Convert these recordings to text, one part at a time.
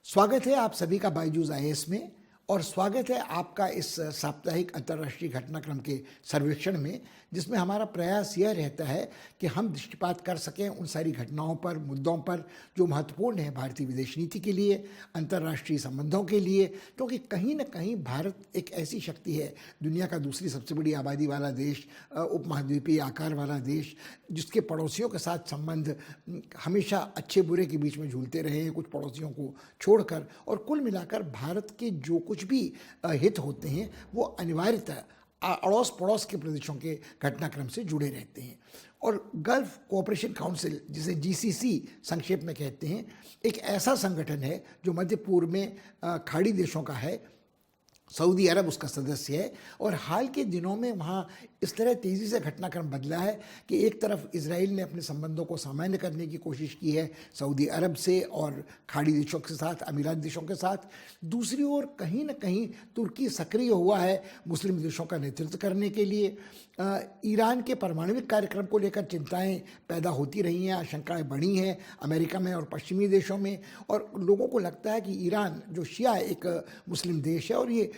स्वागत है आप सभी का बायजूस आईएएस में और स्वागत है आपका इस साप्ताहिक अंतर्राष्ट्रीय घटनाक्रम के सर्वेक्षण में, जिसमें हमारा प्रयास यह रहता है कि हम दृष्टिपात कर सकें उन सारी घटनाओं पर, मुद्दों पर जो महत्वपूर्ण है भारतीय विदेश नीति के लिए, अंतर्राष्ट्रीय संबंधों के लिए। क्योंकि कहीं न कहीं भारत एक ऐसी शक्ति है, दुनिया का दूसरी सबसे बड़ी आबादी वाला देश, उपमहाद्वीपीय आकार वाला देश, जिसके पड़ोसियों के साथ संबंध हमेशा अच्छे बुरे के बीच में झूलते रहे हैं, कुछ पड़ोसियों को छोड़कर। और कुल मिलाकर भारत के जो कुछ भी हित होते हैं वो अनिवार्यतः अड़ोस पड़ोस के प्रदेशों के घटनाक्रम से जुड़े रहते हैं। और गल्फ कोऑपरेशन काउंसिल, जिसे जीसीसी संक्षेप में कहते हैं, एक ऐसा संगठन है जो मध्य पूर्व में खाड़ी देशों का है। सऊदी अरब उसका सदस्य है और हाल के दिनों में वहाँ इस तरह तेज़ी से घटनाक्रम बदला है कि एक तरफ इजराइल ने अपने संबंधों को सामान्य करने की कोशिश की है सऊदी अरब से और खाड़ी देशों के साथ, अमीरात देशों के साथ। दूसरी ओर कहीं न कहीं तुर्की सक्रिय हुआ है मुस्लिम देशों का नेतृत्व करने के लिए। ईरान के परमाणविक कार्यक्रम को लेकर चिंताएं पैदा होती रही हैं, आशंकाएं बढ़ी हैं अमेरिका में और पश्चिमी देशों में। और लोगों को लगता है कि ईरान जो शिया एक मुस्लिम देश है और ये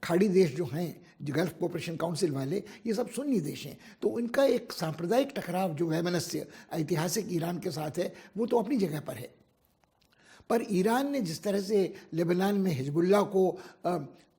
खाड़ी देश जो हैं, जो गल्फ कोऑपरेशन काउंसिल वाले, ये सब सुन्नी देश हैं, तो इनका एक सांप्रदायिक टकराव जो वैमनस्य ऐतिहासिक ईरान के साथ है वो तो अपनी जगह पर है। पर ईरान ने जिस तरह से लेबनान में हिजबुल्लाह को,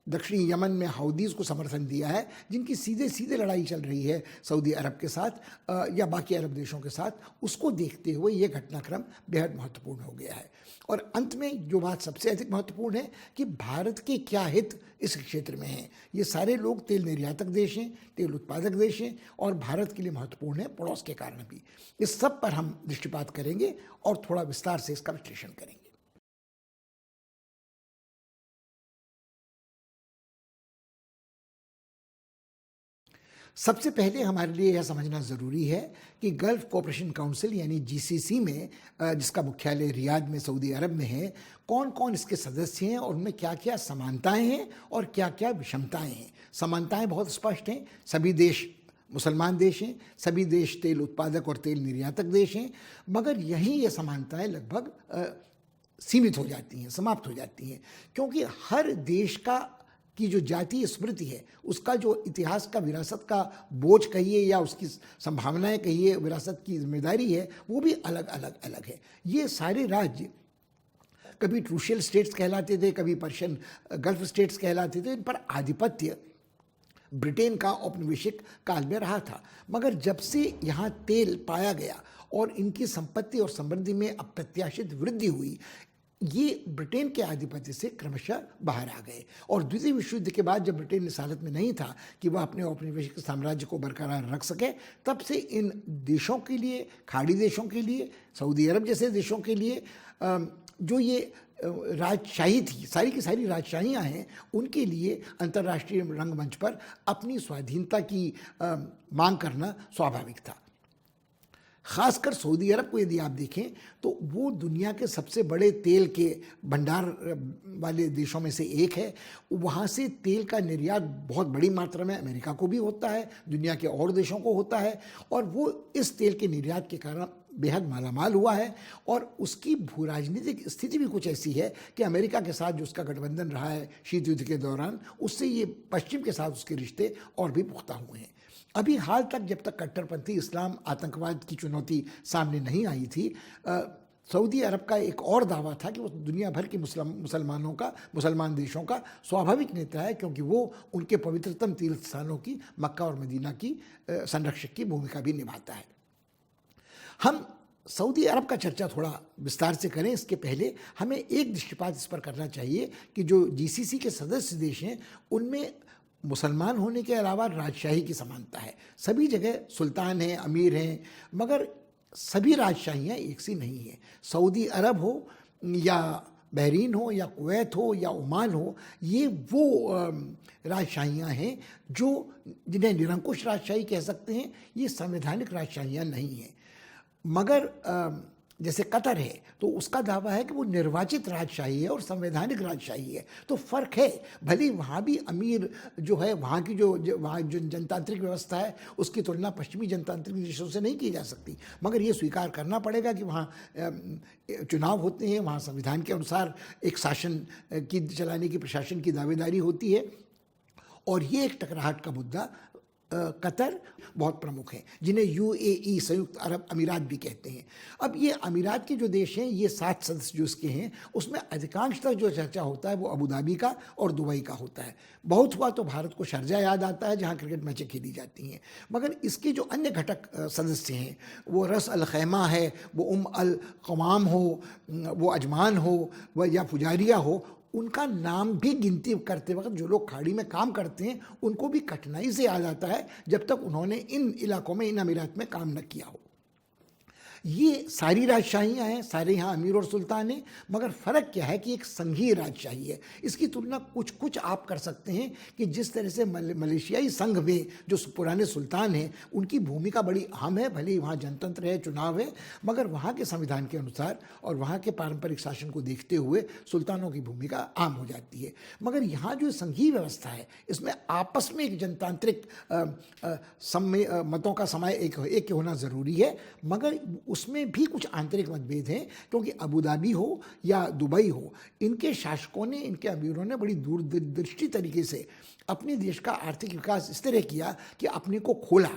दक्षिणी यमन में हाउदीज को समर्थन दिया है, जिनकी सीधे सीधे लड़ाई चल रही है सऊदी अरब के साथ या बाकी अरब देशों के साथ, उसको देखते हुए ये घटनाक्रम बेहद महत्वपूर्ण हो गया है। और अंत में जो बात सबसे अधिक महत्वपूर्ण है कि भारत के क्या हित इस क्षेत्र में हैं। ये सारे लोग तेल निर्यातक देश हैं, तेल उत्पादक देश हैं और भारत के लिए महत्वपूर्ण है पड़ोस के कारण भी। इस सब पर हम दृष्टिपात करेंगे और थोड़ा विस्तार से इसका विश्लेषण करेंगे। सबसे पहले हमारे लिए यह समझना ज़रूरी है कि गल्फ कोऑपरेशन काउंसिल यानी जीसीसी में, जिसका मुख्यालय रियाद में सऊदी अरब में है, कौन कौन इसके सदस्य हैं और उनमें क्या क्या समानताएं हैं और क्या क्या विषमताएं हैं। समानताएं बहुत स्पष्ट हैं, सभी देश मुसलमान देश हैं, सभी देश तेल उत्पादक और तेल निर्यातक देश हैं। मगर यहीं ये समानताएं लगभग सीमित हो जाती हैं, समाप्त हो जाती हैं, क्योंकि हर देश की जो जातीय स्मृति है, उसका जो इतिहास का, विरासत का बोझ कहिए या उसकी संभावनाएं कहिए, विरासत की जिम्मेदारी है, वो भी अलग अलग है। ये सारे राज्य कभी ट्रूशियल स्टेट्स कहलाते थे, कभी पर्शियन गल्फ स्टेट्स कहलाते थे। इन पर आधिपत्य ब्रिटेन का औपनिवेशिक काल में रहा था। मगर जब से यहाँ तेल पाया गया और इनकी संपत्ति और समृद्धि में अप्रत्याशित वृद्धि हुई, ये ब्रिटेन के आधिपत्य से क्रमशः बाहर आ गए। और द्वितीय विश्व युद्ध के बाद जब ब्रिटेन इस हालत में नहीं था कि वह अपने औपनिवेशिक साम्राज्य को बरकरार रख सके, तब से इन देशों के लिए, खाड़ी देशों के लिए, सऊदी अरब जैसे देशों के लिए, जो ये राजशाही थी, सारी की सारी राजशाहियाँ हैं, उनके लिए अंतर्राष्ट्रीय रंगमंच पर अपनी स्वाधीनता की मांग करना स्वाभाविक था। ख़ासकर सऊदी अरब को यदि आप देखें तो वो दुनिया के सबसे बड़े तेल के भंडार वाले देशों में से एक है। वहाँ से तेल का निर्यात बहुत बड़ी मात्रा में अमेरिका को भी होता है, दुनिया के और देशों को होता है, और वो इस तेल के निर्यात के कारण बेहद मालामाल हुआ है। और उसकी भू राजनीतिक स्थिति भी कुछ ऐसी है कि अमेरिका के साथ जो उसका गठबंधन रहा है शीत युद्ध के दौरान, उससे ये पश्चिम के साथ उसके रिश्ते और भी पुख्ता हुए हैं। अभी हाल तक, जब तक कट्टरपंथी इस्लाम, आतंकवाद की चुनौती सामने नहीं आई थी, सऊदी अरब का एक और दावा था कि वो दुनिया भर के मुसलमान देशों का स्वाभाविक नेता है, क्योंकि वो उनके पवित्रतम तीर्थ स्थानों की, मक्का और मदीना की संरक्षक की भूमिका भी निभाता है। हम सऊदी अरब का चर्चा थोड़ा विस्तार से करें, इसके पहले हमें एक दृष्टिपात इस पर करना चाहिए कि जो जीसीसी के सदस्य देश हैं उनमें मुसलमान होने के अलावा राजशाही की समानता है। सभी जगह सुल्तान हैं, अमीर हैं, मगर सभी राजशाहियाँ एक सी नहीं हैं। सऊदी अरब हो या बहरीन हो या कुवैत हो या ओमान हो, ये वो राजशाहियाँ हैं जिन्हें निरंकुश राजशाही कह सकते हैं। ये संवैधानिक राजशाहियाँ नहीं हैं। मगर जैसे कतर है तो उसका दावा है कि वो निर्वाचित राजशाही है और संवैधानिक राजशाही है। तो फ़र्क है, भले वहाँ भी अमीर जो है, वहाँ की वहाँ जो जनतांत्रिक व्यवस्था है उसकी तुलना पश्चिमी जनतांत्रिक देशों से नहीं की जा सकती, मगर ये स्वीकार करना पड़ेगा कि वहाँ चुनाव होते हैं, वहाँ संविधान के अनुसार एक शासन की चलाने की, प्रशासन की दावेदारी होती है। और ये एक टकराहट का मुद्दा कतर बहुत प्रमुख है, जिन्हें यूएई संयुक्त अरब अमीरात भी कहते हैं। अब ये अमीरात के जो देश हैं, ये 7 सदस्य जो इसके हैं, उसमें अधिकांशतः जो चर्चा होता है वो अबू धाबी का और दुबई का होता है। बहुत हुआ तो भारत को शारजा याद आता है, जहाँ क्रिकेट मैचें खेली जाती हैं। मगर इसके जो अन्य घटक सदस्य हैं, वो रस अल खैमा है, वो अल कवाम हो, वो अजमान हो, व या फुजारिया हो, उनका नाम भी गिनती करते वक्त जो लोग खाड़ी में काम करते हैं उनको भी कठिनाई से याद आता है जब तक उन्होंने इन इलाकों में, इन अमीरात में काम न किया हो। ये सारी राजशाहियाँ हैं, सारे यहाँ अमीर और सुल्तान हैं, मगर फ़र्क क्या है कि एक संघीय राजशाही है। इसकी तुलना कुछ आप कर सकते हैं कि जिस तरह से मलेशियाई संघ में जो पुराने सुल्तान हैं उनकी भूमिका बड़ी अहम है, भले ही वहाँ जनतंत्र है, चुनाव है, मगर वहाँ के संविधान के अनुसार और वहाँ के पारंपरिक शासन को देखते हुए सुल्तानों की भूमिका आम हो जाती है। मगर यहाँ जो संघीय व्यवस्था है इसमें आपस में एक जनतांत्रिक मतों का समय एक होना ज़रूरी है, मगर उसमें भी कुछ आंतरिक मतभेद हैं, क्योंकि अबू धाबी हो या दुबई हो, इनके शासकों ने, इनके अमीरों ने बड़ी दूरदृष्टि तरीके से अपने देश का आर्थिक विकास इस तरह किया कि अपने को खोला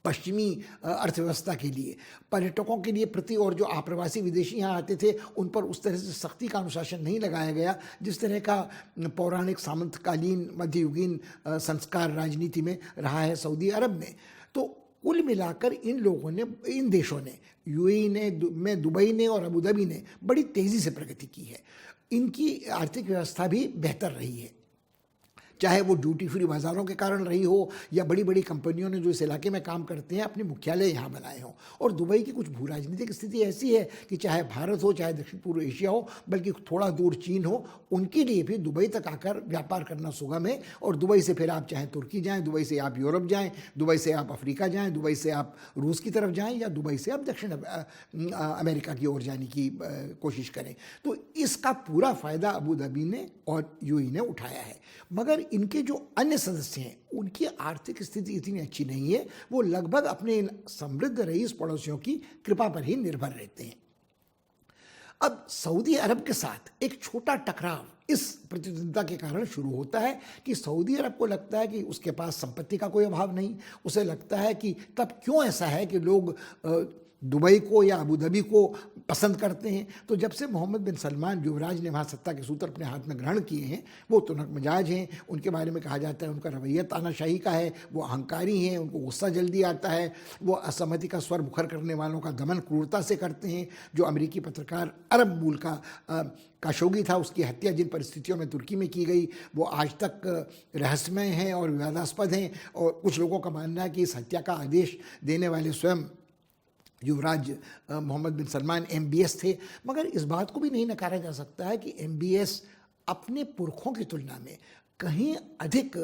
पश्चिमी अर्थव्यवस्था के लिए, पर्यटकों के लिए प्रति, और जो आप्रवासी विदेशी यहाँ आते थे उन पर उस तरह से सख्ती का अनुशासन नहीं लगाया गया जिस तरह का पौराणिक सामंतकालीन मध्ययुगीन संस्कार राजनीति में रहा है सऊदी अरब में। तो कुल मिलाकर इन लोगों ने, इन देशों ने, यूएई ने, दुबई ने और अबू धाबी ने बड़ी तेज़ी से प्रगति की है। इनकी आर्थिक व्यवस्था भी बेहतर रही है, चाहे वो ड्यूटी फ्री बाज़ारों के कारण रही हो या बड़ी बड़ी कंपनियों ने जो इस इलाके में काम करते हैं अपने मुख्यालय यहाँ बनाए हों। और दुबई की कुछ भू राजनीतिक स्थिति ऐसी है कि चाहे भारत हो, चाहे दक्षिण पूर्व एशिया हो, बल्कि थोड़ा दूर चीन हो, उनके लिए भी दुबई तक आकर व्यापार करना सुगम है। और दुबई से फिर आप चाहे तुर्की जाएँ, दुबई से आप यूरोप जाएँ, दुबई से आप अफ्रीका जाएँ, दुबई से आप रूस की तरफ जाएँ, या दुबई से आप दक्षिण अमेरिका की ओर जाने की कोशिश करें। तो इसका पूरा फ़ायदा अबू धाबी ने और यूएई ने उठाया है। मगर इनके जो अन्य सदस्य हैं उनकी आर्थिक स्थिति इतनी अच्छी नहीं है, वो लगभग अपने इन समृद्ध रईस पड़ोसियों की कृपा पर ही निर्भर रहते हैं। अब सऊदी अरब के साथ एक छोटा टकराव इस प्रतिद्वंद्विता के कारण शुरू होता है कि सऊदी अरब को लगता है कि उसके पास संपत्ति का कोई अभाव नहीं। उसे लगता है कि तब क्यों ऐसा है कि लोग दुबई को या अबू धाबी को पसंद करते हैं। तो जब से मोहम्मद बिन सलमान युवराज ने वहाँ सत्ता के सूत्र अपने हाथ में ग्रहण किए हैं, वो तुनक मिजाज हैं। उनके बारे में कहा जाता है उनका रवैया तानाशाही का है, वो अहंकारी हैं, उनको गुस्सा जल्दी आता है, वो असहमति का स्वर मुखर करने वालों का दमन क्रूरता से करते हैं। जो अमेरिकी पत्रकार अरब मूल का काशोगी था, उसकी हत्या जिन परिस्थितियों में तुर्की में की गई वो आज तक रहस्यमय हैं और विवादास्पद हैं। और कुछ लोगों का मानना है कि इस हत्या का आदेश देने वाले स्वयं युवराज मोहम्मद बिन सलमान MBS थे। मगर इस बात को भी नहीं नकारा जा सकता है कि MBS अपने पुरखों की तुलना में कहीं अधिक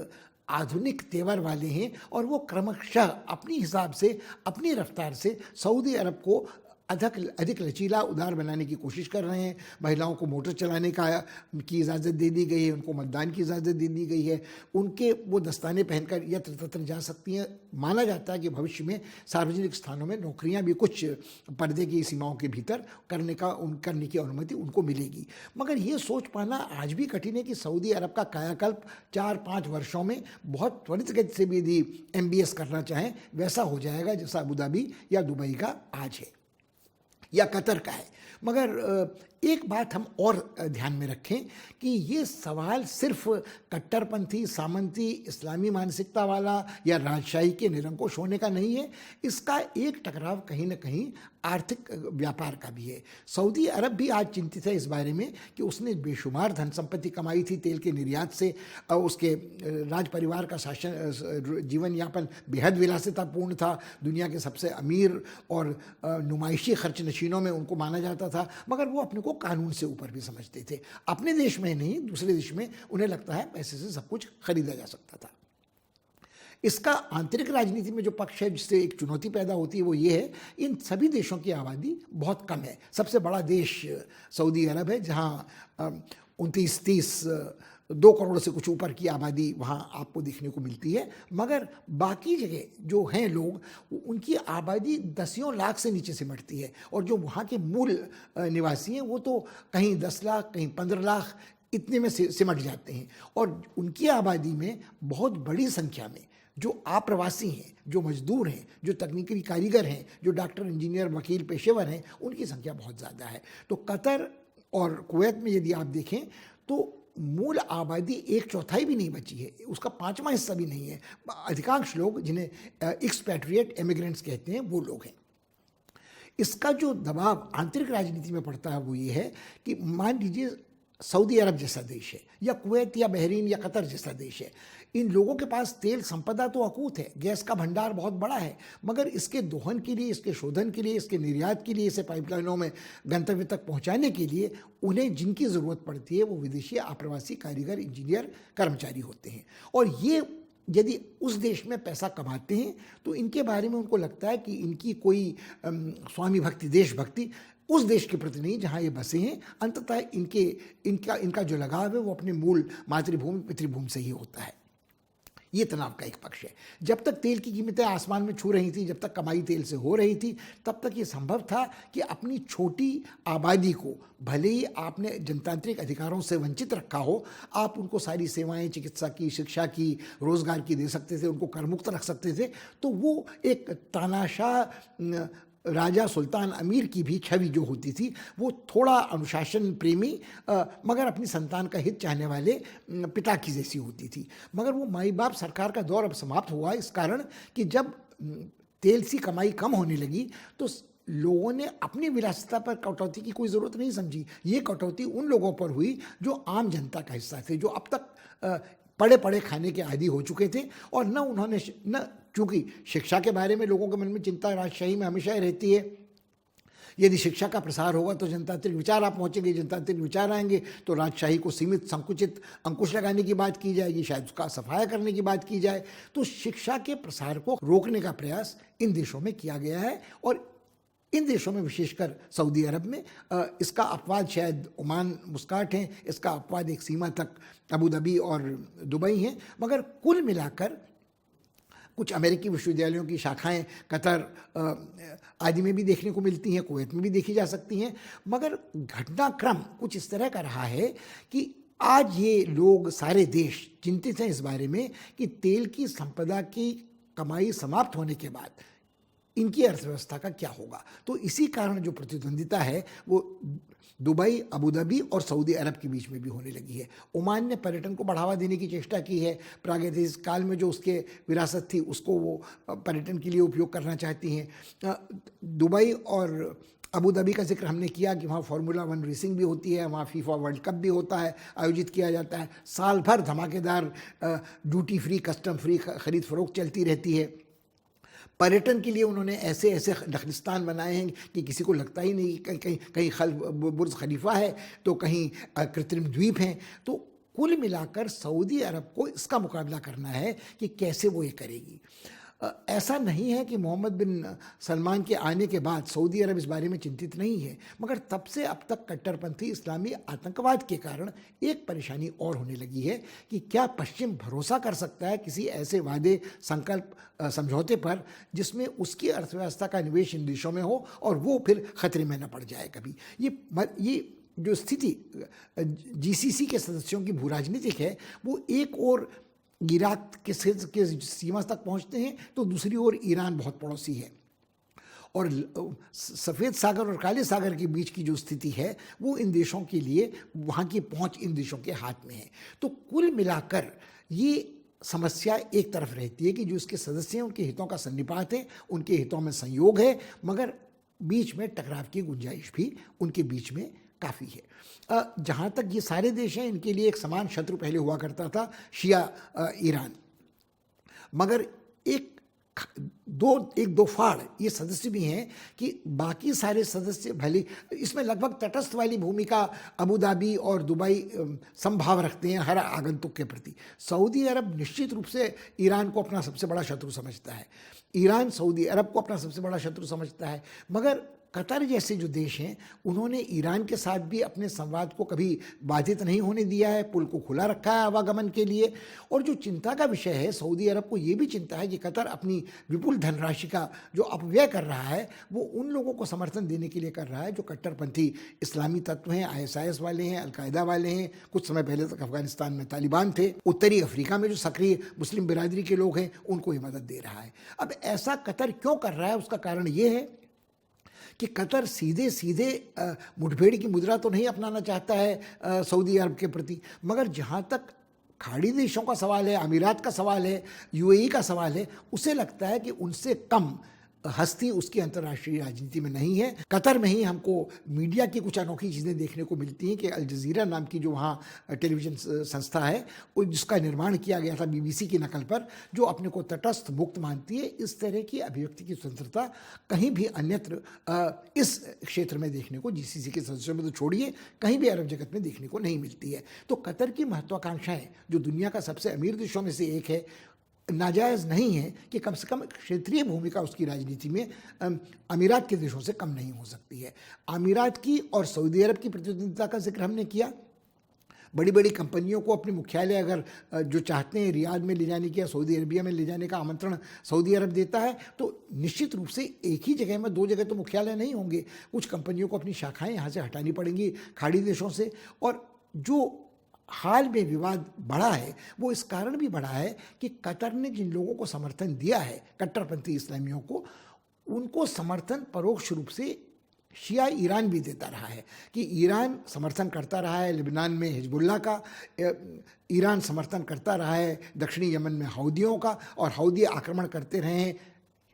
आधुनिक तेवर वाले हैं और वो क्रमशः अपनी हिसाब से, अपनी रफ्तार से सऊदी अरब को अधिक लचीला, उदार बनाने की कोशिश कर रहे हैं। महिलाओं को मोटर चलाने की इजाज़त दे दी गई है, उनको मतदान की इजाज़त दे दी गई है, उनके वो दस्ताने पहनकर यत्र तत्र जा सकती हैं। माना जाता है कि भविष्य में सार्वजनिक स्थानों में नौकरियां भी कुछ पर्दे की सीमाओं के भीतर करने की अनुमति उनको मिलेगी। मगर ये सोच पाना आज भी कठिन है कि सऊदी अरब का कायाकल्प 4-5 वर्षों में बहुत त्वरित गति से भी यदि MBS करना चाहें वैसा हो जाएगा जैसा अबू धाबी या दुबई का आज है या कतर का है। मगर एक बात हम और ध्यान में रखें कि ये सवाल सिर्फ कट्टरपंथी, सामंती, इस्लामी मानसिकता वाला या राजशाही के निरंकुश होने का नहीं है। इसका एक टकराव कहीं ना कहीं आर्थिक व्यापार का भी है। सऊदी अरब भी आज चिंतित है इस बारे में कि उसने बेशुमार धन संपत्ति कमाई थी तेल के निर्यात से, उसके राज परिवार का शासन, जीवन यापन बेहद विलासितापूर्ण था, दुनिया के सबसे अमीर और नुमाइशी खर्च नशीनों में उनको माना जाता था। मगर वो अपने को कानून से ऊपर भी समझते थे। अपने देश में नहीं, दूसरे देश में उन्हें लगता है पैसे से सब कुछ खरीदा जा सकता था। इसका आंतरिक राजनीति में जो पक्ष है जिससे एक चुनौती पैदा होती है वो ये है, इन सभी देशों की आबादी बहुत कम है। सबसे बड़ा देश सऊदी अरब है, जहाँ 29-30 2 करोड़ से कुछ ऊपर की आबादी वहाँ आपको देखने को मिलती है। मगर बाकी जगह जो हैं लोग, उनकी आबादी दसियों लाख से नीचे सिमटती है, और जो वहाँ के मूल निवासी हैं वो तो कहीं 10 लाख, कहीं 15 लाख इतने में सिमट जाते हैं। और उनकी आबादी में बहुत बड़ी संख्या में जो अप्रवासी हैं, जो मजदूर हैं, जो तकनीकी कारीगर हैं, जो डॉक्टर, इंजीनियर, वकील, पेशेवर हैं, उनकी संख्या बहुत ज़्यादा है। तो कतर और कुवैत में यदि आप देखें तो मूल आबादी 1/4 भी नहीं बची है, उसका 5वां हिस्सा भी नहीं है। अधिकांश लोग जिन्हें एक्सपैट्रिएट इमिग्रेंट्स कहते हैं वो लोग हैं। इसका जो दबाव आंतरिक राजनीति में पड़ता है वो ये है कि मान लीजिए सऊदी अरब जैसा देश है, या कुवैत या बहरीन या कतर जैसा देश है, इन लोगों के पास तेल संपदा तो अकूत है, गैस का भंडार बहुत बड़ा है, मगर इसके दोहन के लिए, इसके शोधन के लिए, इसके निर्यात के लिए, इसे पाइपलाइनों में गंतव्य तक पहुंचाने के लिए उन्हें जिनकी ज़रूरत पड़ती है वो विदेशी अप्रवासी कारीगर, इंजीनियर, कर्मचारी होते हैं। और ये यदि उस देश में पैसा कमाते हैं तो इनके बारे में उनको लगता है कि इनकी कोई स्वामी भक्ति, देशभक्ति उस देश के प्रति नहीं जहाँ ये बसे हैं। अंततः इनका जो लगाव है वो अपने मूल मातृभूमि, पितृभूमि से ही होता है। ये तनाव का एक पक्ष है। जब तक तेल की कीमतें आसमान में छू रही थी, जब तक कमाई तेल से हो रही थी, तब तक ये संभव था कि अपनी छोटी आबादी को, भले ही आपने जनतांत्रिक अधिकारों से वंचित रखा हो, आप उनको सारी सेवाएं, चिकित्सा की, शिक्षा की, रोजगार की दे सकते थे, उनको करमुक्त रख सकते थे। तो वो एक तानाशाह राजा, सुल्तान, अमीर की भी छवि जो होती थी वो थोड़ा अनुशासन प्रेमी मगर अपनी संतान का हित चाहने वाले पिता की जैसी होती थी। मगर वो माई बाप सरकार का दौर अब समाप्त हुआ, इस कारण कि जब तेल सी कमाई कम होने लगी तो लोगों ने अपनी विलासिता पर कटौती की कोई ज़रूरत नहीं समझी। ये कटौती उन लोगों पर हुई जो आम जनता का हिस्सा थे, जो अब तक पड़े पड़े खाने के आदी हो चुके थे, और न उन्होंने चूँकि शिक्षा के बारे में लोगों के मन में चिंता राजशाही में हमेशा ही रहती है। यदि शिक्षा का प्रसार होगा तो जनतांत्रिक विचार आप पहुँचेंगे, जनतांत्रिक विचार आएंगे तो राजशाही को सीमित, संकुचित, अंकुश लगाने की बात की जाएगी, शायद उसका सफाया करने की बात की जाए। तो शिक्षा के प्रसार को रोकने का प्रयास इन देशों में किया गया है, और इन देशों में विशेषकर सऊदी अरब में इसका अपवाद शायद ओमान, मुस्काट हैं, इसका अपवाद एक सीमा तक अबू धाबी और दुबई हैं। मगर कुल मिलाकर कुछ अमेरिकी विश्वविद्यालयों की शाखाएं कतर आदि में भी देखने को मिलती हैं, कुवैत में भी देखी जा सकती हैं। मगर घटनाक्रम कुछ इस तरह का रहा है कि आज ये लोग, सारे देश चिंतित हैं इस बारे में कि तेल की संपदा की कमाई समाप्त होने के बाद इनकी अर्थव्यवस्था का क्या होगा। तो इसी कारण जो प्रतिद्वंदिता है वो दुबई, अबू धाबी और सऊदी अरब के बीच में भी होने लगी है। ओमान ने पर्यटन को बढ़ावा देने की चेष्टा की है, प्रागैतिहासिक काल में जो उसके विरासत थी उसको वो पर्यटन के लिए उपयोग करना चाहती हैं। दुबई और अबू धाबी का जिक्र हमने किया कि वहाँ फार्मूला 1 रेसिंग भी होती है, वहाँ फीफा वर्ल्ड कप भी होता है, आयोजित किया जाता है। साल भर धमाकेदार ड्यूटी फ्री, कस्टम फ्री खरीद फरोख्त चलती रहती है। पर्यटन के लिए उन्होंने ऐसे ऐसे नखलिस्तान बनाए हैं कि किसी को लगता ही नहीं कि कहीं कहीं कहीं बुर्ज खलीफा है तो कहीं कृत्रिम द्वीप हैं। तो कुल मिलाकर सऊदी अरब को इसका मुकाबला करना है कि कैसे वो ये करेगी। ऐसा नहीं है कि मोहम्मद बिन सलमान के आने के बाद सऊदी अरब इस बारे में चिंतित नहीं है, मगर तब से अब तक कट्टरपंथी इस्लामी आतंकवाद के कारण एक परेशानी और होने लगी है कि क्या पश्चिम भरोसा कर सकता है किसी ऐसे वादे, संकल्प, समझौते पर जिसमें उसकी अर्थव्यवस्था का निवेश इन देशों में हो और वो फिर खतरे में न पड़ जाए कभी। ये जो स्थिति जीसीसी के सदस्यों की भू राजनीतिक है वो एक और इराक के सीमा तक पहुंचते हैं तो दूसरी ओर ईरान बहुत पड़ोसी है, और सफ़ेद सागर और काले सागर के बीच की जो स्थिति है वो इन देशों के लिए, वहाँ की पहुँच इन देशों के हाथ में है। तो कुल मिलाकर ये समस्या एक तरफ रहती है कि जो इसके सदस्य हैं उनके हितों का सन्निपात है, उनके हितों में संयोग है, मगर बीच में टकराव की गुंजाइश भी उनके बीच में काफ़ी है। जहाँ तक ये सारे देश हैं इनके लिए एक समान शत्रु पहले हुआ करता था, शिया ईरान। मगर एक एक दो फाड़ ये सदस्य भी हैं कि बाकी सारे सदस्य भले इसमें लगभग तटस्थ वाली भूमिका अबू धाबी और दुबई संभाव रखते हैं हर आगंतुक के प्रति। सऊदी अरब निश्चित रूप से ईरान को अपना सबसे बड़ा शत्रु समझता है, ईरान सऊदी अरब को अपना सबसे बड़ा शत्रु समझता है, मगर कतर जैसे जो देश हैं उन्होंने ईरान के साथ भी अपने संवाद को कभी बाधित नहीं होने दिया है, पुल को खुला रखा है आवागमन के लिए। और जो चिंता का विषय है, सऊदी अरब को ये भी चिंता है कि कतर अपनी विपुल धनराशि का जो अपव्यय कर रहा है वो उन लोगों को समर्थन देने के लिए कर रहा है जो कट्टरपंथी इस्लामी तत्व हैं, ISIS वाले हैं, अलकायदा वाले हैं, कुछ समय पहले तक अफगानिस्तान में तालिबान थे, उत्तरी अफ्रीका में जो सक्रिय मुस्लिम बिरादरी के लोग हैं उनको ये मदद दे रहा है। अब ऐसा कतर क्यों कर रहा है, उसका कारण ये है कि कतर सीधे सीधे मुठभेड़ की मुद्रा तो नहीं अपनाना चाहता है सऊदी अरब के प्रति, मगर जहाँ तक खाड़ी देशों का सवाल है, अमीरात का सवाल है, UAE का सवाल है, उसे लगता है कि उनसे कम हस्ती उसकी अंतर्राष्ट्रीय राजनीति में नहीं है। कतर में ही हमको मीडिया की कुछ अनोखी चीज़ें देखने को मिलती हैं कि अल जज़ीरा नाम की जो वहाँ टेलीविज़न संस्था है जिसका निर्माण किया गया था BBC की नकल पर, जो अपने को तटस्थ मुक्त मानती है, इस तरह की अभिव्यक्ति की स्वतंत्रता कहीं भी अन्यत्र इस क्षेत्र में देखने को, GCC के सदस्यों में तो छोड़िए, कहीं भी अरब जगत में देखने को नहीं मिलती है। तो कतर की महत्वाकांक्षाएँ जो दुनिया का सबसे अमीर देशों में से एक है, नाजायज़ नहीं है कि कम से कम क्षेत्रीय भूमिका उसकी राजनीति में अमीरात के देशों से कम नहीं हो सकती है। अमीरात की और सऊदी अरब की प्रतिद्वंद्विता का जिक्र हमने किया। बड़ी बड़ी कंपनियों को अपने मुख्यालय अगर जो चाहते हैं रियाद में ले जाने की या सऊदी अरबिया में ले जाने का आमंत्रण सऊदी अरब देता है, तो निश्चित रूप से एक ही जगह में दो जगह तो मुख्यालय नहीं होंगे, कुछ कंपनियों को अपनी शाखाएँ यहाँ से हटानी पड़ेंगी खाड़ी देशों से। और जो हाल में विवाद बढ़ा है वो इस कारण भी बढ़ा है कि कतर ने जिन लोगों को समर्थन दिया है, कट्टरपंथी इस्लामियों को, उनको समर्थन परोक्ष रूप से शिया ईरान भी देता रहा है कि ईरान समर्थन करता रहा है लेबनान में हिजबुल्लाह का, ईरान समर्थन करता रहा है दक्षिणी यमन में हौदियों का, और हौदी आक्रमण करते रहे हैं।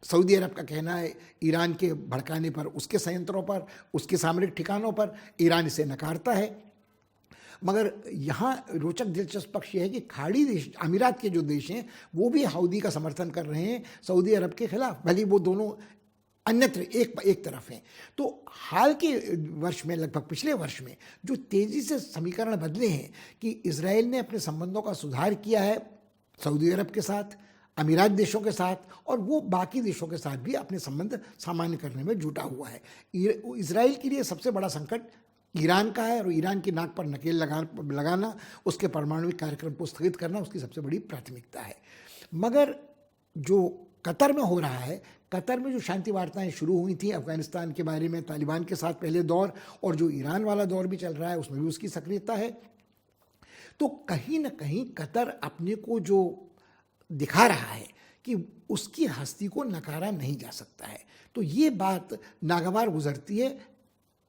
सऊदी अरब का कहना है ईरान के भड़काने पर, उसके संयंत्रों पर, उसके सामरिक ठिकानों पर ईरान इसे नकारता है। मगर यहाँ रोचक दिलचस्प पक्ष यह है कि खाड़ी देश, अमीरात के जो देश हैं, वो भी हौदी का समर्थन कर रहे हैं सऊदी अरब के खिलाफ, भले वो दोनों अन्यत्र एक तरफ हैं। तो हाल के वर्ष में, लगभग पिछले वर्ष में, जो तेज़ी से समीकरण बदले हैं कि इजराइल ने अपने संबंधों का सुधार किया है सऊदी अरब के साथ, अमीरात देशों के साथ, और वो बाकी देशों के साथ भी अपने संबंध सामान्य करने में जुटा हुआ है। इजराइल के लिए सबसे बड़ा संकट ईरान का है, और ईरान की नाक पर नकेल लगाना, उसके परमाणु कार्यक्रम को स्थगित करना उसकी सबसे बड़ी प्राथमिकता है। मगर जो कतर में हो रहा है, कतर में जो शांति वार्ताएं शुरू हुई थी अफगानिस्तान के बारे में, तालिबान के साथ पहले दौर, और जो ईरान वाला दौर भी चल रहा है उसमें भी उसकी सक्रियता है। तो कहीं ना कहीं कतर अपने को जो दिखा रहा है कि उसकी हस्ती को नकारा नहीं जा सकता है। तो ये बात नागवार गुजरती है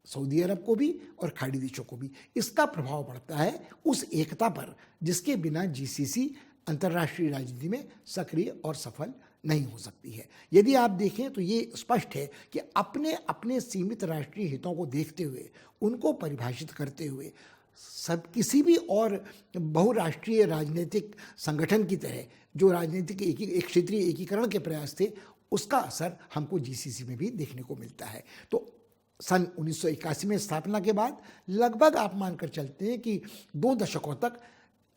सऊदी अरब को भी और खाड़ी देशों को भी। इसका प्रभाव पड़ता है उस एकता पर जिसके बिना GCC अंतर्राष्ट्रीय राजनीति में सक्रिय और सफल नहीं हो सकती है। यदि आप देखें तो ये स्पष्ट है कि अपने अपने सीमित राष्ट्रीय हितों को देखते हुए, उनको परिभाषित करते हुए, सब किसी भी और बहुराष्ट्रीय राजनीतिक संगठन की तरह जो राजनीतिक एक क्षेत्रीय एकीकरण के प्रयास थे, उसका असर हमको GCC में भी देखने को मिलता है। तो सन 1981 में स्थापना के बाद लगभग आप मानकर चलते हैं कि 2 दशकों तक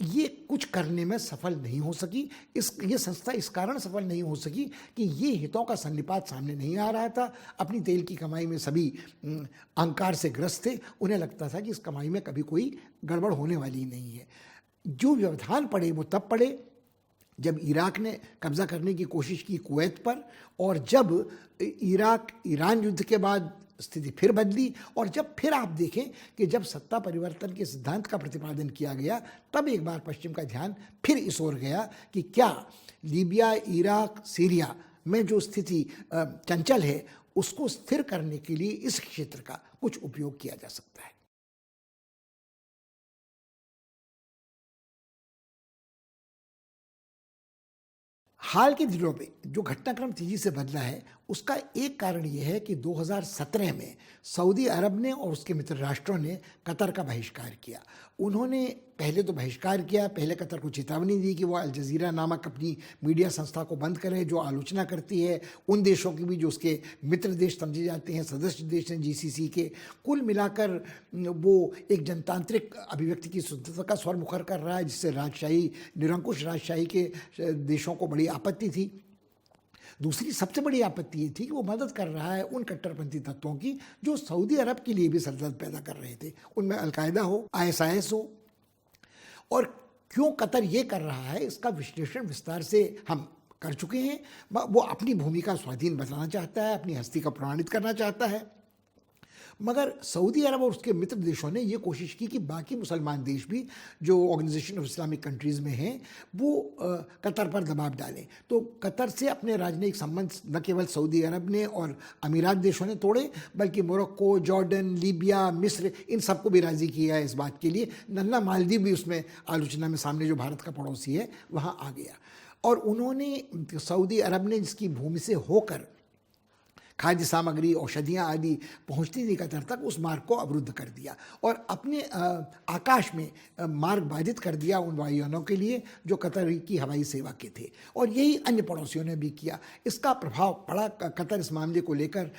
ये कुछ करने में सफल नहीं हो सकी। ये संस्था इस कारण सफल नहीं हो सकी कि ये हितों का सन्निपात सामने नहीं आ रहा था। अपनी तेल की कमाई में सभी अहंकार से ग्रस्त थे, उन्हें लगता था कि इस कमाई में कभी कोई गड़बड़ होने वाली नहीं है। जो व्यवधान पड़े वो तब पड़े जब इराक ने कब्जा करने की कोशिश की कुवैत पर, और जब ईरान युद्ध के बाद स्थिति फिर बदली, और जब फिर आप देखें कि जब सत्ता परिवर्तन के सिद्धांत का प्रतिपादन किया गया, तब एक बार पश्चिम का ध्यान फिर इस ओर गया कि क्या लीबिया, इराक, सीरिया में जो स्थिति चंचल है उसको स्थिर करने के लिए इस क्षेत्र का कुछ उपयोग किया जा सकता है। हाल के दिनों में जो घटनाक्रम तेजी से बदला है उसका एक कारण यह है कि 2017 में सऊदी अरब ने और उसके मित्र राष्ट्रों ने कतर का बहिष्कार किया। उन्होंने पहले तो बहिष्कार किया, पहले कतर को चेतावनी दी कि वो अल जज़ीरा नामक अपनी मीडिया संस्था को बंद करे जो आलोचना करती है उन देशों की भी जो उसके मित्र देश समझे जाते हैं, सदस्य देश हैं जीसीसी के। कुल मिलाकर वो एक जनतांत्रिक अभिव्यक्ति की स्वतंत्रता का स्वर मुखर कर रहा है, जिससे राजशाही, निरंकुश राजशाही के देशों को बड़ी आपत्ति थी। दूसरी सबसे बड़ी आपत्ति ये थी कि वो मदद कर रहा है उन कट्टरपंथी तत्वों की जो सऊदी अरब के लिए भी सरदर्द पैदा कर रहे थे, उनमें अलकायदा हो, ISIS हो। और क्यों कतर ये कर रहा है इसका विश्लेषण विस्तार से हम कर चुके हैं। वो अपनी भूमिका स्वाधीन बताना चाहता है, अपनी हस्ती का प्रमाणित करना चाहता है, मगर सऊदी अरब और उसके मित्र देशों ने ये कोशिश की कि बाकी मुसलमान देश भी जो ऑर्गेनाइजेशन ऑफ इस्लामिक कंट्रीज़ में हैं वो कतर पर दबाव डालें। तो कतर से अपने राजनयिक संबंध न केवल सऊदी अरब ने और अमीरात देशों ने तोड़े, बल्कि मोरक्को, जॉर्डन, लीबिया, मिस्र, इन सबको भी राज़ी किया है इस बात के लिए। नन्ना मालदीव भी उसमें आलोचना में सामने, जो भारत का पड़ोसी है, वहाँ आ गया। और उन्होंने, सऊदी अरब ने जिसकी भूमि से होकर खाद्य सामग्री, औषधियाँ आदि पहुँचती थी कतर तक, उस मार्ग को अवरुद्ध कर दिया और अपने आकाश में मार्ग बाधित कर दिया उन वायुयानों के लिए जो कतर की हवाई सेवा के थे। और यही अन्य पड़ोसियों ने भी किया। इसका प्रभाव पड़ा। कतर इस मामले को लेकर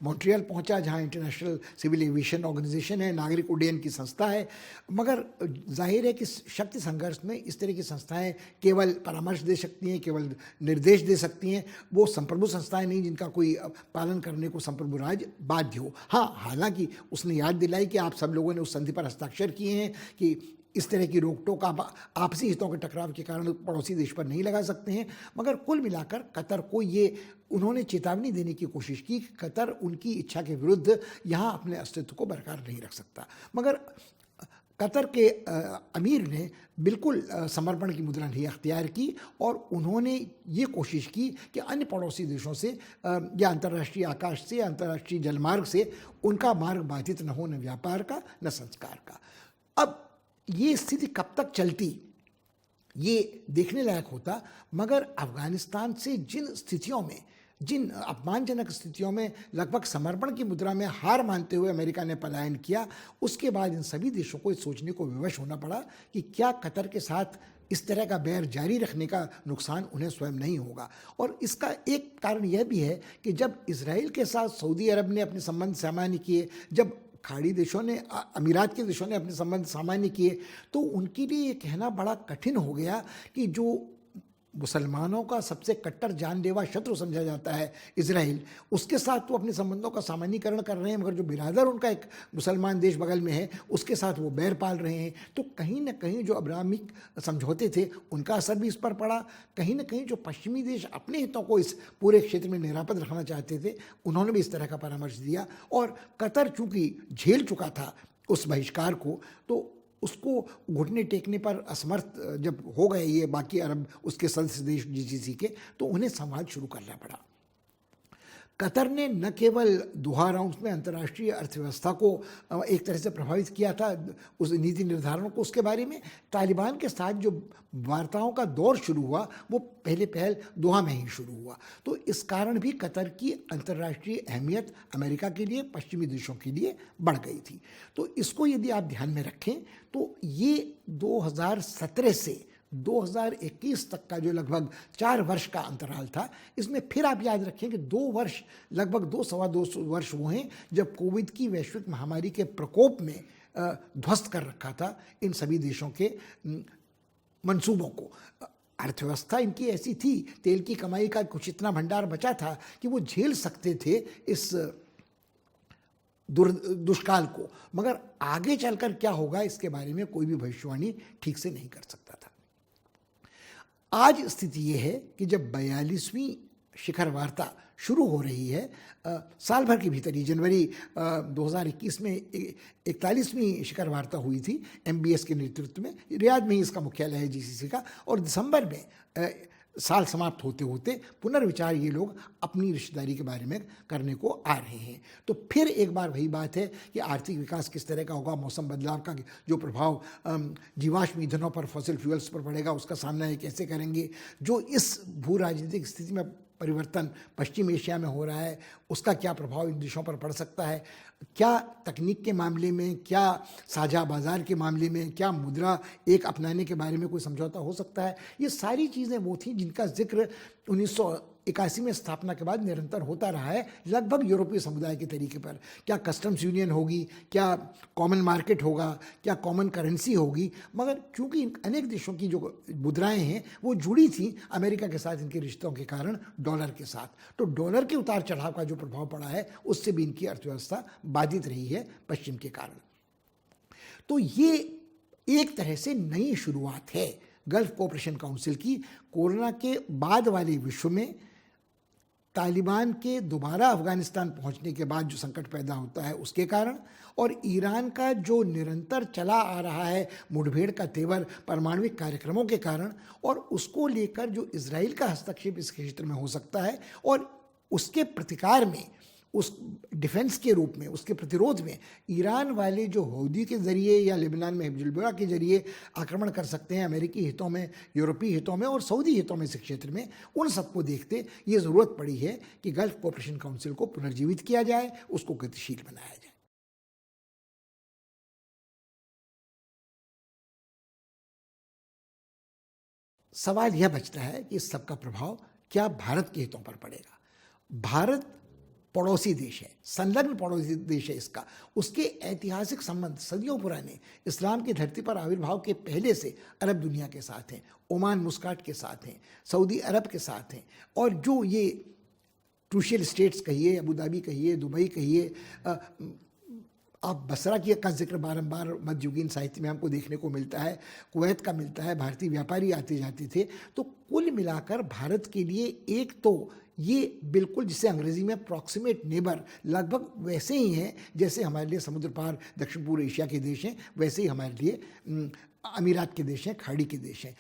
मॉन्ट्रियल पहुंचा, जहां इंटरनेशनल सिविल एविएशन ऑर्गेनाइजेशन है, नागरिक उड्डयन की संस्था है। मगर जाहिर है कि शक्ति संघर्ष में इस तरह की संस्थाएं केवल परामर्श दे सकती हैं, केवल निर्देश दे सकती हैं। वो संप्रभु संस्थाएं नहीं जिनका कोई पालन करने को संप्रभु राज्य बाध्य हो। हाँ, हालांकि उसने याद दिलाई कि आप सब लोगों ने उस संधि पर हस्ताक्षर किए हैं कि इस तरह की रोक टोक आप आपसी हितों के टकराव के कारण पड़ोसी देश पर नहीं लगा सकते हैं। मगर कुल मिलाकर कतर को ये उन्होंने चेतावनी देने की कोशिश की कि कतर उनकी इच्छा के विरुद्ध यहाँ अपने अस्तित्व को बरकरार नहीं रख सकता। मगर कतर के अमीर ने बिल्कुल समर्पण की मुद्रा नहीं अख्तियार की और उन्होंने ये कोशिश की कि अन्य पड़ोसी देशों से या अंतर्राष्ट्रीय आकाश से, अंतर्राष्ट्रीय जलमार्ग से उनका मार्ग बाधित न हो, न व्यापार का न संस्कार का। अब ये स्थिति कब तक चलती ये देखने लायक होता। मगर अफगानिस्तान से जिन स्थितियों में, जिन अपमानजनक स्थितियों में लगभग समर्पण की मुद्रा में हार मानते हुए अमेरिका ने पलायन किया, उसके बाद इन सभी देशों को सोचने को विवश होना पड़ा कि क्या कतर के साथ इस तरह का बैर जारी रखने का नुकसान उन्हें स्वयं नहीं होगा। और इसका एक कारण यह भी है कि जब इजराइल के साथ सऊदी अरब ने अपने संबंध सामान्य किए, जब खाड़ी देशों ने, अमीरात के देशों ने अपने संबंध सामान्य किए, तो उनके लिए ये कहना बड़ा कठिन हो गया कि जो मुसलमानों का सबसे कट्टर जानलेवा शत्रु समझा जाता है इजराइल, उसके साथ तो अपने संबंधों का सामान्यीकरण कर रहे हैं, मगर जो बिरादर उनका एक मुसलमान देश बगल में है उसके साथ वो बैर पाल रहे हैं। तो कहीं ना कहीं जो अब्राहमिक समझौते थे उनका असर भी इस पर पड़ा। कहीं ना कहीं जो पश्चिमी देश अपने हितों को इस पूरे क्षेत्र में निरापद रखना चाहते थे, उन्होंने भी इस तरह का परामर्श दिया। और कतर चूंकि झेल चुका था उस बहिष्कार को, तो उसको घुटने टेकने पर असमर्थ जब हो गए ये बाकी अरब उसके सदस्य देश जीसीसी के, तो उन्हें संवाद शुरू करना पड़ा। कतर ने न केवल दोहा राउंड्स में अंतर्राष्ट्रीय अर्थव्यवस्था को एक तरह से प्रभावित किया था, उस नीति निर्धारणों को, उसके बारे में तालिबान के साथ जो वार्ताओं का दौर शुरू हुआ वो पहल दोहा में ही शुरू हुआ। तो इस कारण भी कतर की अंतर्राष्ट्रीय अहमियत अमेरिका के लिए, पश्चिमी देशों के लिए बढ़ गई थी। तो इसको यदि आप ध्यान में रखें तो ये 2017 से 2021 तक का जो लगभग 4 वर्ष का अंतराल था, इसमें फिर आप याद रखें कि 2 वर्ष, लगभग 2-2.25 वर्ष वो हैं जब कोविड की वैश्विक महामारी के प्रकोप में ध्वस्त कर रखा था इन सभी देशों के मंसूबों को। अर्थव्यवस्था इनकी ऐसी थी, तेल की कमाई का कुछ इतना भंडार बचा था कि वो झेल सकते थे इस दुष्काल को, मगर आगे चलकर क्या होगा इसके बारे में कोई भी भविष्यवाणी ठीक से नहीं कर सकता था। आज स्थिति ये है कि जब 42वीं शिखर वार्ता शुरू हो रही है, साल भर के भीतर ही जनवरी 2021 में 41वीं शिखर वार्ता हुई थी MBS के नेतृत्व में, रियाद में ही इसका मुख्यालय है जीसीसी का, और दिसंबर में साल समाप्त होते होते पुनर्विचार ये लोग अपनी रिश्तेदारी के बारे में करने को आ रहे हैं। तो फिर एक बार वही बात है कि आर्थिक विकास किस तरह का होगा, मौसम बदलाव का जो प्रभाव जीवाश्म ईंधनों पर, फॉसिल फ्यूल्स पर पड़ेगा, उसका सामना ये कैसे करेंगे। जो इस भू राजनीतिक स्थिति में परिवर्तन पश्चिम एशिया में हो रहा है, उसका क्या प्रभाव इन देशों पर पड़ सकता है, क्या तकनीक के मामले में, क्या साझा बाजार के मामले में, क्या मुद्रा एक अपनाने के बारे में कोई समझौता हो सकता है। ये सारी चीज़ें वो थी जिनका जिक्र 1981 में स्थापना के बाद निरंतर होता रहा है, लगभग यूरोपीय समुदाय के तरीके पर। क्या कस्टम्स यूनियन होगी, क्या कॉमन मार्केट होगा, क्या कॉमन करेंसी होगी, मगर क्योंकि अनेक देशों की जो मुद्राएं हैं वो जुड़ी थी अमेरिका के साथ इनके रिश्तों के कारण डॉलर के साथ, तो डॉलर के उतार चढ़ाव का जो प्रभाव पड़ा है उससे भी इनकी अर्थव्यवस्था बाधित रही है पश्चिम के कारण। तो ये एक तरह से नई शुरुआत है गल्फ कोऑपरेशन काउंसिल की, कोरोना के बाद वाले विश्व में तालिबान के दोबारा अफगानिस्तान पहुंचने के बाद जो संकट पैदा होता है उसके कारण, और ईरान का जो निरंतर चला आ रहा है मुठभेड़ का तेवर परमाणविक कार्यक्रमों के कारण, और उसको लेकर जो इजराइल का हस्तक्षेप इस क्षेत्र में हो सकता है, और उसके प्रतिकार में, उस डिफेंस के रूप में, उसके प्रतिरोध में ईरान वाले जो हौदी के ज़रिए या लेबनान में हिजबुल्लाह के ज़रिए आक्रमण कर सकते हैं अमेरिकी हितों में, यूरोपीय हितों में और सऊदी हितों में इस क्षेत्र में, उन सबको देखते ये ज़रूरत पड़ी है कि गल्फ कोऑपरेशन काउंसिल को पुनर्जीवित किया जाए, उसको गतिशील बनाया जाए। सवाल यह बचता है कि इस सबका प्रभाव क्या भारत के हितों पर पड़ेगा। भारत पड़ोसी देश है, संलग्न पड़ोसी देश है इसका, उसके ऐतिहासिक संबंध सदियों पुराने इस्लाम की धरती पर आविर्भाव के पहले से अरब दुनिया के साथ हैं, ओमान मुस्काट के साथ हैं, सऊदी अरब के साथ हैं, और जो ये क्रूशियल स्टेट्स कहिए, अबू धाबी कहिए, दुबई कहिए, आप बसरा की का जिक्र बारंबार मध्ययुगीन साहित्य में हमको देखने को मिलता है, कुवैत का मिलता है, भारतीय व्यापारी आते जाते थे। तो कुल मिलाकर भारत के लिए एक तो ये बिल्कुल, जिसे अंग्रेजी में प्रॉक्सिमेट नेबर, लगभग वैसे ही हैं जैसे हमारे लिए समुद्र पार दक्षिण पूर्व एशिया के देश हैं, वैसे ही हमारे लिए अमीरात के देश हैं, खाड़ी के देश हैं।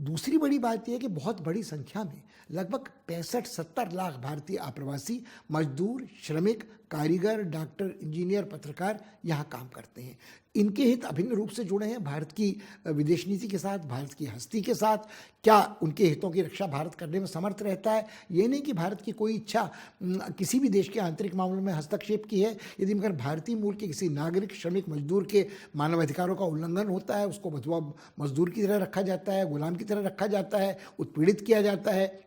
दूसरी बड़ी बात यह है कि बहुत बड़ी संख्या में लगभग 65-70 लाख भारतीय आप्रवासी मजदूर, श्रमिक, कारीगर, डॉक्टर, इंजीनियर, पत्रकार यहाँ काम करते हैं। इनके हित अभिन्न रूप से जुड़े हैं भारत की विदेश नीति के साथ, भारत की हस्ती के साथ। क्या उनके हितों की रक्षा भारत करने में समर्थ रहता है? ये नहीं कि भारत की कोई इच्छा किसी भी देश के आंतरिक मामलों में हस्तक्षेप की है। यदि मगर भारतीय मूल के किसी नागरिक, श्रमिक, मजदूर के मानवाधिकारों का उल्लंघन होता है, उसको बधुआ मजदूर की तरह रखा जाता है, गुलाम की तरह रखा जाता है, उत्पीड़ित किया जाता है,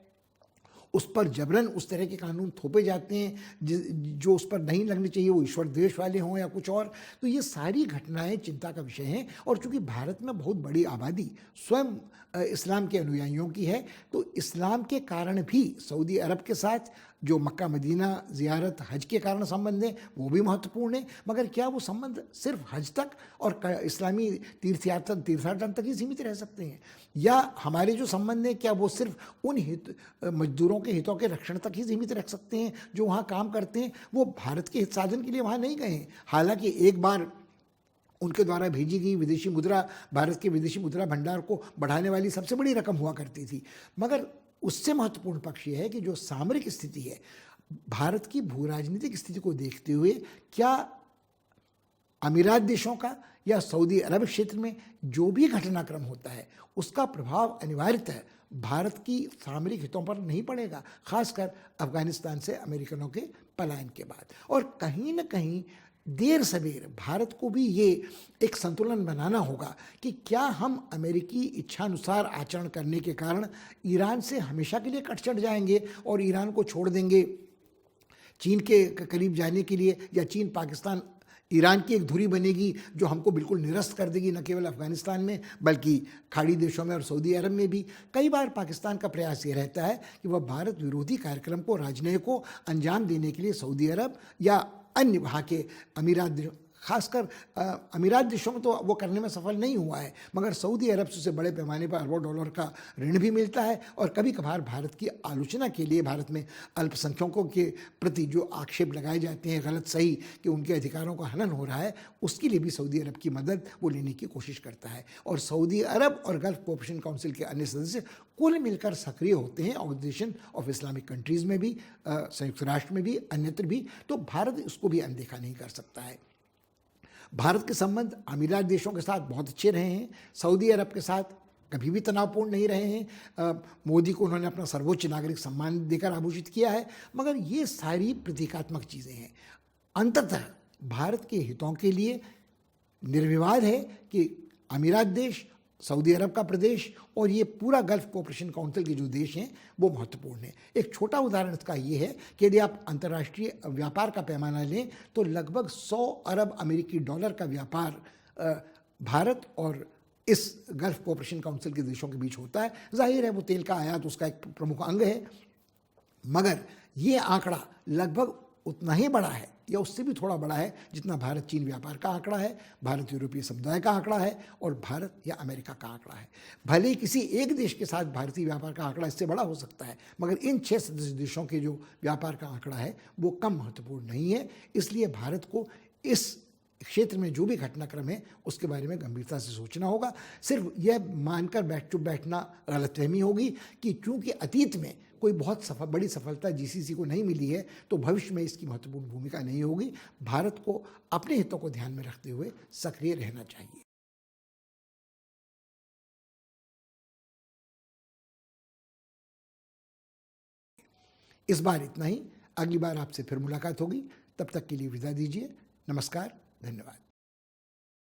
उस पर जबरन उस तरह के कानून थोपे जाते हैं जो उस पर नहीं लगने चाहिए, वो ईश्वर द्वेष वाले हों या कुछ और, तो ये सारी घटनाएं चिंता का विषय हैं। और चूंकि भारत में बहुत बड़ी आबादी स्वयं इस्लाम के अनुयायियों की है, तो इस्लाम के कारण भी सऊदी अरब के साथ जो मक्का मदीना ज़ियारत, हज के कारण संबंध है वो भी महत्वपूर्ण है। मगर क्या वो संबंध सिर्फ हज तक और इस्लामी तीर्थाटन तक ही सीमित रह सकते हैं, या हमारे जो संबंध है क्या वो सिर्फ उन मजदूरों के हितों के रक्षण तक ही सीमित रख सकते हैं जो वहाँ काम करते हैं? वो भारत के हित साधन के लिए वहाँ नहीं गए हैं। हालांकि एक बार उनके द्वारा भेजी गई विदेशी मुद्रा भारत के विदेशी मुद्रा भंडार को बढ़ाने वाली सबसे बड़ी रकम हुआ करती थी। मगर उससे महत्वपूर्ण पक्ष यह है कि जो सामरिक स्थिति है, भारत की भू राजनीतिक स्थिति को देखते हुए क्या अमीरात देशों का या सऊदी अरब क्षेत्र में जो भी घटनाक्रम होता है उसका प्रभाव अनिवार्यतः भारत की सामरिक हितों पर नहीं पड़ेगा, खासकर अफगानिस्तान से अमेरिकनों के पलायन के बाद। और कहीं न कहीं देर सवेर भारत को भी ये एक संतुलन बनाना होगा कि क्या हम अमेरिकी इच्छानुसार आचरण करने के कारण ईरान से हमेशा के लिए कट चढ़ जाएंगे और ईरान को छोड़ देंगे चीन के करीब जाने के लिए, या चीन पाकिस्तान ईरान की एक धुरी बनेगी जो हमको बिल्कुल निरस्त कर देगी, न केवल अफगानिस्तान में बल्कि खाड़ी देशों में और सऊदी अरब में भी। कई बार पाकिस्तान का प्रयास ये रहता है कि वह भारत विरोधी कार्यक्रम को, राजनय को अंजाम देने के लिए सऊदी अरब या अन्य वहाँ के अमीरात, खासकर अमीरात देशों में तो वो करने में सफल नहीं हुआ है, मगर सऊदी अरब से उसे बड़े पैमाने पर अरबों डॉलर का ऋण भी मिलता है। और कभी कभार भारत की आलोचना के लिए, भारत में अल्पसंख्यकों के प्रति जो आक्षेप लगाए जाते हैं गलत सही कि उनके अधिकारों का हनन हो रहा है, उसके लिए भी सऊदी अरब की मदद वो लेने की कोशिश करता है। और सऊदी अरब और गल्फ कोऑपरेशन काउंसिल के अन्य सदस्य कुल मिलकर सक्रिय होते हैं ऑर्गेनाइजेशन ऑफ इस्लामिक कंट्रीज़ में भी, संयुक्त राष्ट्र में भी, अन्यत्र भी। तो भारत इसको भी अनदेखा नहीं कर सकता है। भारत के संबंध अमीरात देशों के साथ बहुत अच्छे रहे हैं, सऊदी अरब के साथ कभी भी तनावपूर्ण नहीं रहे हैं। मोदी को उन्होंने अपना सर्वोच्च नागरिक सम्मान देकर आभूषित किया है, मगर ये सारी प्रतीकात्मक चीज़ें हैं। अंततः भारत के हितों के लिए निर्विवाद है कि अमीरात देश, सऊदी अरब का प्रदेश और ये पूरा गल्फ कोऑपरेशन काउंसिल के जो देश हैं वो महत्वपूर्ण है। एक छोटा उदाहरण इसका ये है कि यदि आप अंतर्राष्ट्रीय व्यापार का पैमाना लें तो लगभग 100 अरब अमेरिकी डॉलर का व्यापार भारत और इस गल्फ कोऑपरेशन काउंसिल के देशों के बीच होता है। जाहिर है वो तेल का आयात उसका एक प्रमुख अंग है, मगर ये आंकड़ा लगभग उतना ही बड़ा है या उससे भी थोड़ा बड़ा है जितना भारत चीन व्यापार का आंकड़ा है, भारत यूरोपीय समुदाय का आंकड़ा है और भारत या अमेरिका का आंकड़ा है। भले ही किसी एक देश के साथ भारतीय व्यापार का आंकड़ा इससे बड़ा हो सकता है, मगर इन 6 सदस्य देशों के जो व्यापार का आंकड़ा है वो कम महत्वपूर्ण नहीं है। इसलिए भारत को इस क्षेत्र में जो भी घटनाक्रम है उसके बारे में गंभीरता से सोचना होगा। सिर्फ यह मानकर चुप बैठना गलतफहमी होगी कि क्योंकि अतीत में कोई बहुत बड़ी सफलता जीसीसी को नहीं मिली है तो भविष्य में इसकी महत्वपूर्ण भूमिका नहीं होगी। भारत को अपने हितों को ध्यान में रखते हुए सक्रिय रहना चाहिए। इस बार इतना ही, अगली बार आपसे फिर मुलाकात होगी। तब तक के लिए विदा दीजिए। नमस्कार, धन्यवाद।